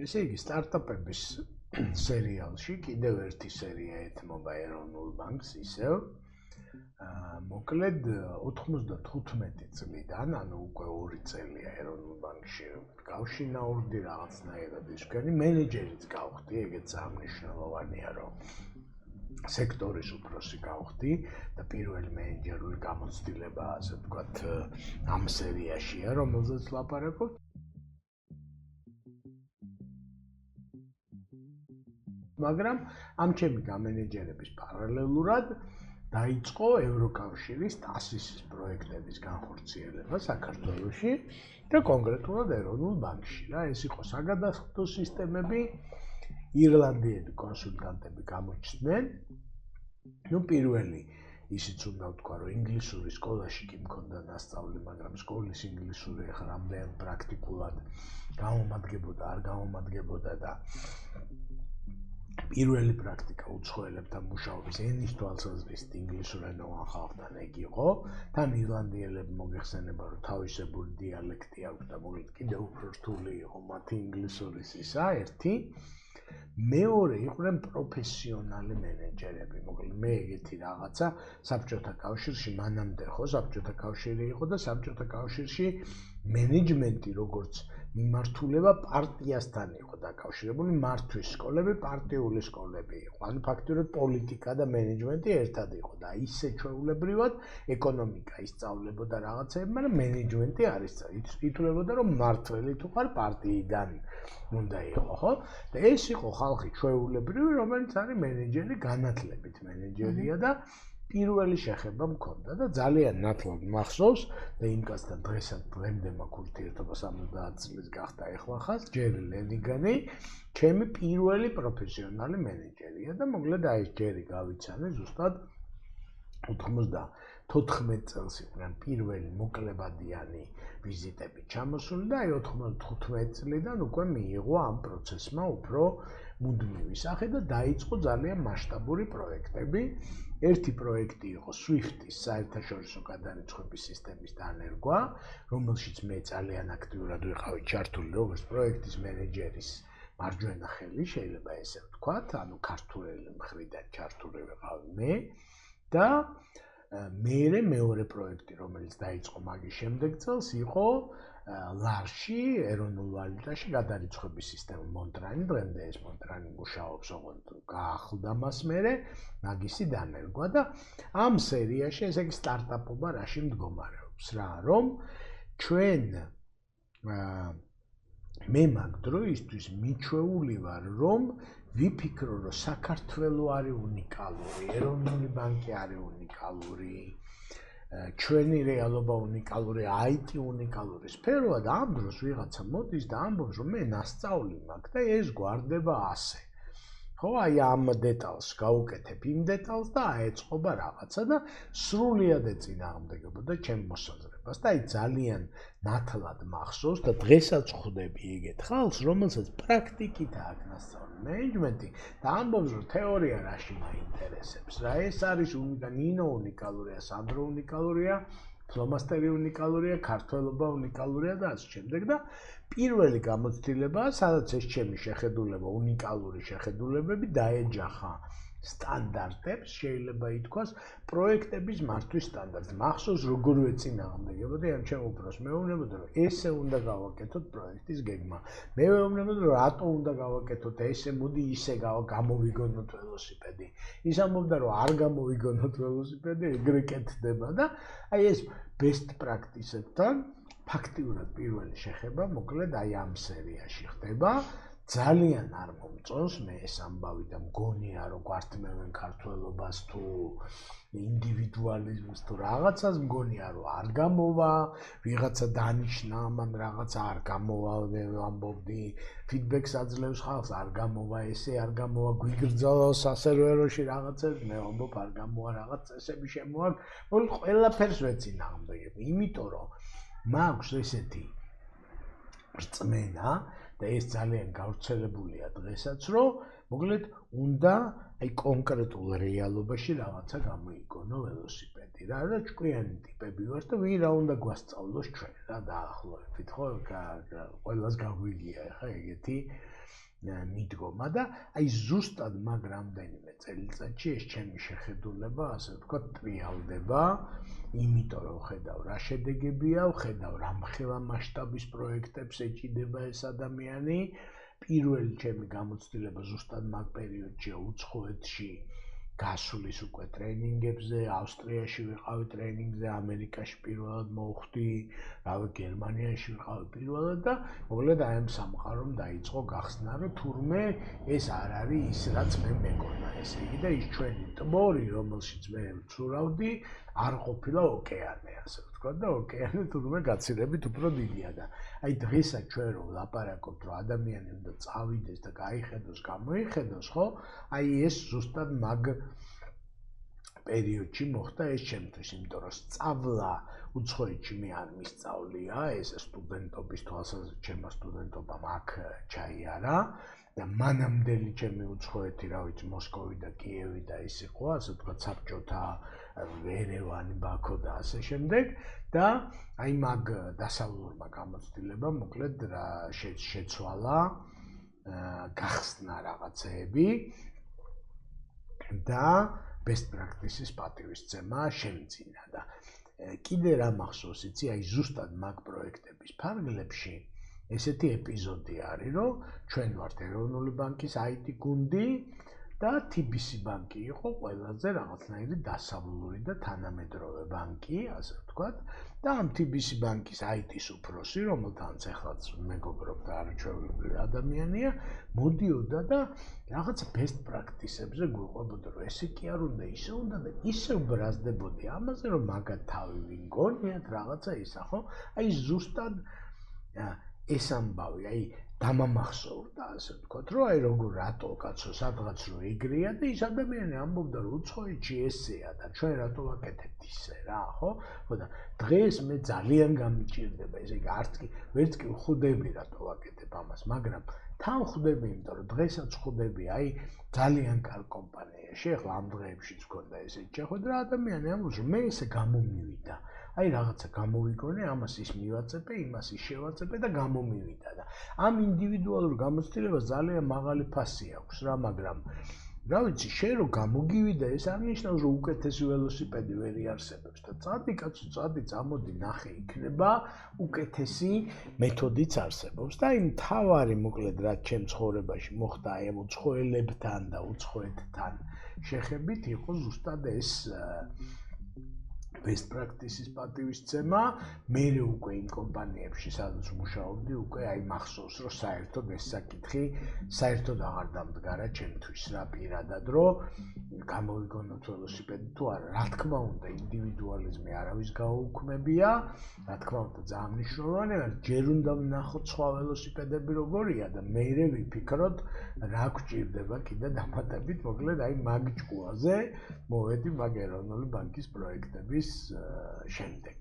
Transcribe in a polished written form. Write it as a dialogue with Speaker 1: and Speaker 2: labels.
Speaker 1: ესე იგი, სტარტაპების სერიალში კიდევ ერთი სერია ეთმობა ეროვნულ ბანკს ისევ. მოკლედ 95 წლიდან, ანუ უკვე 2 წელია ეროვნულ ბანკში გავშინაურდი რაღაცნაირად ისქენი მენეჯერიც გავხდი, ეგეც აღნიშნულოვანია, რომ სექტორის უფროსი გავხდი და პირველი მენეჯერული გამოცდილება, ასე ვთქვათ, ამ სერიაშია, რომელზეც ლაპარაკობ. მაგრამ ამ ჩემი გამენეჯერების პარალელურად დაიწყო ევროკავშირის TASIS-ის პროექტების განხორციელება საქართველოში და კონკრეტულად ეროვნულ ბანკში. ეს იყო საგადახდო სისტემები, ირლანდიელი კონსულტანტები გამოჩნდნენ. პირველი ისიც უნდა ვთქვა, რომ ინგლისური სკოლაში კი მქონდა დასწავლი, მაგრამ სკოლის ინგლისური ახლა რამდენად პრაქტიკულად გამომადგებოდა, არ გამომადგებოდა და პირველი პრაქტიკა უცხოელებთან მუშაობის ენის თვალსაზრისით ინგლისურენოვან ხალხთან ეგ იყო. თან ირლანდიელები მოგეხსენება, რომ თავისებური დიალექტი აქვს და მოკლედ კიდევ უფრო რთული იყო მათი ინგლისურის ისა, ერთი. მეორე იყვნენ პროფესიონალი მენეჯერები. მოკლედ მე ეგეთი რაღაცა საბჭოთა კავშირში მანამდე ხო საბჭოთა კავშირი იყო და საბჭოთა კავშირში მენეჯმენტი როგორც მიმართულება პარტიასთან იყო დაკავშირებული, მართვის სკოლები პარტიული სკოლები იყო. ანუ ფაქტობრივად პოლიტიკა და მენეჯმენტი ერთად იყო და ისე ჩვეულებრივად ეკონომიკა ისწავლებოდა რაღაცები, მაგრამ მენეჯმენტი არის ითვლებოდა, რომ მმართველი თუ ხარ პარტიიდან უნდა იყო, ხო? და ეს იყო ხალხი ჩვეულებრივი, რომელიც არის მენეჯერი, განათლებით მენეჯერია და პირველი შეხება მქონდა და ძალიან ნათლად მახსოვს და იმკაცთან დღემდე მაქვს ურთიერთობა 70 წლის გახდა ეხლა ხას ჯერ ლენიგანი ჩემი პირველი პროფესიონალი მენეჯერია და მოკლედ აი ეს ჯერი გავიცანე ზუსტად 94 წელს იყვნენ პირველი მოკლებადიანი ვიზიტები ჩამოსული და აი 95 წლიდან უკვე მიიღო ამ პროცესმა უფრო მუდმივი სახე და დაიწყო ძალიან მასშტაბური პროექტები. ერთი პროექტი იყო SWIFT-ის საერთაშორისო გადარიცხვის სისტემის დანერგვა, რომელშიც მე ძალიან აქტიურად ვიყავი ჩართული როგორც პროექტის მენეჯერის მარჯვენა ხელი, შეიძლება ესე ვთქვათ, ანუ ქართული მხრიდან ჩართული ვიყავი მე და მეორე პროექტი, რომელიც დაიწყო მაგის შემდეგ წელს, იყო ლარში, ეროვნულ ვალუტაში გადარიცხვის სისტემა მონტრანი, დღემდე ეს მონტრანი მუშაობს, ოღონდ გაახლდა მას მერე მაგისი დანერგვა და ამ სერიაში ესე იგი სტარტაპობა რაში მდგომარეობს რა, რომ ჩვენ მე მაგ დროისთვის მიჩვეული ვარ, რომ ვიფიქრო, რომ საქართველო არის უნიკალური, ეროვნული ბანკი არის უნიკალური, ჩვენი რეალობა უნიკალური, IT უნიკალური სფეროა და ამ დროს ვიღაცა მოდის და ამბობს, რომ მე ნასწავლი მაქვს და ეს გვარდება ასე. ხო, აი ამ დეტალს გავუკეთებ იმ დეტალს და აეწყობა რაღაცა და სრულიად ეწინააღმდეგებოდა ჩემ მოსაზრებას და აი ძალიან ნათლად მახსოვს და დღესაც ხვდები ეგეთ ხალხს, რომელსაც პრაქტიკით აქვს ნასწავლი მენეჯმენტი და ამბობს, რომ თეორია რაში მაინტერესებს რა, ეს არის ნინო უნიკალურია, სანდრო უნიკალურია, ფლომასტერი უნიკალურია, ქართველობა უნიკალურია და ასე შემდეგ და პირველი გამოცდილება, სადაც ეს ჩემი შეხედულება, უნიკალური შეხედულებები დაეჯახა სტანდარტებს, შეიძლება ითქვას, პროექტების მართვის სტანდარტს. მახსოვს როგორ ეწინააღმდეგებოდი ამ ჩემ უფროს. მეუბნებოდა, რომ ესე უნდა გავაკეთოთ პროექტის გეგმა. მე მეუბნებოდა, რომ რატო უნდა გავაკეთოთ ესე, მოდი ისე გამოვიგონოთ ველოსიპედი. ის ამბობდა, რომ არ გამოვიგონოთ ველოსიპედი, ეგრე კეთდება და აი ეს best practice-ებთან ფაქტიურად პირველი შეხება, მოკლედ აი ამ სერიაში ხდება. ძალიან არ მომწონს მე ეს ამბავი და მგონია, რომ გვართმევენ ქართველობას თუ ინდივიდუალიზმს თუ რაღაცას, მგონია, რომ არ გამოვა, ვიღაცა დანიშნა ამან რაღაცა არ გამოვა, ამბობდი, ფიდბექს აძლევს ხალხს, არ გამოვა ესე, არ გამოვა, გვიგრძალა სასერვეროში რაღაცებს, მე ვამბობ, არ გამოვა რაღაც წესები შემოაქვს, მოკლედ ყველაფერს ვეწინააღმდეგები, იმიტომ რომ მაქვს ესეთი რწმენა, და ეს ძალიან გავრცელებულია დღესაც, რომ მოკლედ უნდა აი კონკრეტულ რეალობაში რაღაცა გამოიგონო ველოსიპედი. რა ჭკვიანი ტიპები ვართ და ვინ რა უნდა გვასწავლოს ჩვენ რა დაახლოებით, ხო? ყველას გაგვიგია ხა ეგეთი მიდგომა და აი ზუსტად მაგ რამდენიმე წელიწადში ეს ჩემი შეხედულება, ასე ვთქვათ, ტრიალდება, იმიტომ რომ ხედავ რა შედეგებია, ხედავ რა მხელა მასშტაბის პროექტებს ეჭიდება ეს ადამიანი. პირველი ჩემი გამოცდილება ზუსტად მაგ პერიოდშია უცხოეთში გასulis უკვე ტრენინგებზე, ავსტრიაში ვიყავი ტრენინგზე, ამერიკაში პირველად მოვხვდი, რავი გერმანიაში ვიყავი პირველად და მოკლედ აი ამ სამყარომ დაიწყო გახსნა, რომ თურმე ეს არ არის ის რაც მე მეგონა, ესე იგი და ის ჩვენი ტბორი, რომელშიც მე ვცურავდი, არ ყოფილა ოკეანე, ასე ვთქვათ და ოკეანე თურმე გაცილებით უფრო დიდია და აი დღესაც ჩვენ რომ ლაპარაკობთ, რომ ადამიანი უნდა წავიდეს და გაიხედოს, გამოიხედოს, ხო? აი ეს ზუსტად მაგ პერიოდში მოხდა ეს ჩემთვის, იმიტომ რომ სწავლა უცხოეთში მე არ მისწავლია, ეს სტუდენტობის თვალსაზრისით ჩემო სტუდენტობამ აქ ჩაიარა და მანამდელი ჩემი უცხოეთი, რა ვიცი, მოსკოვი და კიევი და ის იყო, ასე ვთქვათ, საბჭოთა ერევანი, ბაქო და ასე შემდეგ და აი მაგ დასავლურმა გამოცდილებამ მოკლედ რა შეცვალა, გახსნა რაღაცეები და best practices პატივისცემა შემძინა და კიდე რა მახსოვს, იცი, აი ზუსტად მაგ პროექტების ფარგლებში ესეთი ეპიზოდი არის, რომ ჩვენ ვართ ეროვნული ბანკის IT გუნდი და TBC ბანკი იყო ყველაზე რაღაცნაირი დასავლური და თანამედროვე ბანკი, ასე ვთქვათ, და ამ TBC ბანკის IT-ს უფროსი, რომელთანაც ახლაც მეგობრობ და არაჩვეულებრივი ადამიანია, მოდიოდა და რაღაცა best practices-ებზე გვიყვებოდა, რომ ესე კი არ უნდა, ისე უნდა და ისევ ბრაზდებოდი ამაზე, რომ მაგათ თავი ვინ გონიათ რაღაცა ისა, ხო? აი ზუსტად ეს ამბავი, აი დამამახსოვრდა, ასე ვთქვათ, რომ აი როგორ რატო კაცო სადღაც რო ეგრეა და ის ადამიანი ამბობდა, რომ უცხოეთში ესეა და ჩვენ რატო ვაკეთებთ ისე რა, ხო? ხო და დღეს მე ძალიან გამიჭირდება, ესე იგი ვერც კი ვხვდები რატო ვაკეთებ ამას, მაგრამ თან ვხვდები, იმიტომ რომ დღესაც ვხვდები, აი ძალიან კარგ კომპანიაში, ახლა ამ დღეებშიც მქონდა ესეთი შეხვედრა, ადამიანი ამბობს, რომ მე ესე გამომივიდა. აი რაღაცა გამოვიგონე, ამას ის მივაწეპე, იმას ის შევაწეპე და გამომივიდა და ამ ინდივიდუალურ გამოცდილებას ძალიან მაღალი ფასი აქვს რა, მაგრამ რა ვიცი, შენ რო გამოგივიდა, ეს არ ნიშნავს, რომ უკეთესი ველოსიპედი ვერ იარსებებს და წადი კაცო, წადი, წამოდი, ნახე, იქნება უკეთესი მეთოდიც არსებობს და აი მთავარი მოკლედ რა ჩემ ცხოვრებაში მოხდა აი ამ უცხოელებთან და უცხოეთთან შეხებით იყო ზუსტად ეს best practices პატივისცემა, მე უკვე იმ კომპანიებში, სადაც ვმუშაობდი, უკვე აი მახსოვს, რომ საერთოდ ეს საკითხი საერთოდ აღარ დამდგარა ჩემთვის რა პირადად, რომ გამოვიგონოთ ველოსიპედი თუ არა. რა თქმა უნდა, ინდივიდუალიზმი არავის გაუქმებია, რა თქმა უნდა, ძალიან მნიშვნელოვანია, ჯერ უნდა ვნახოთ სხვა ველოსიპედები როგორია და მერე ვიფიქროთ, რა გვჭირდება კიდე დამატებით, მოკლედ აი მაგ ჭკუაზე მოვედი მაგ ეროვნული ბანკის პროექტების შემდეგ.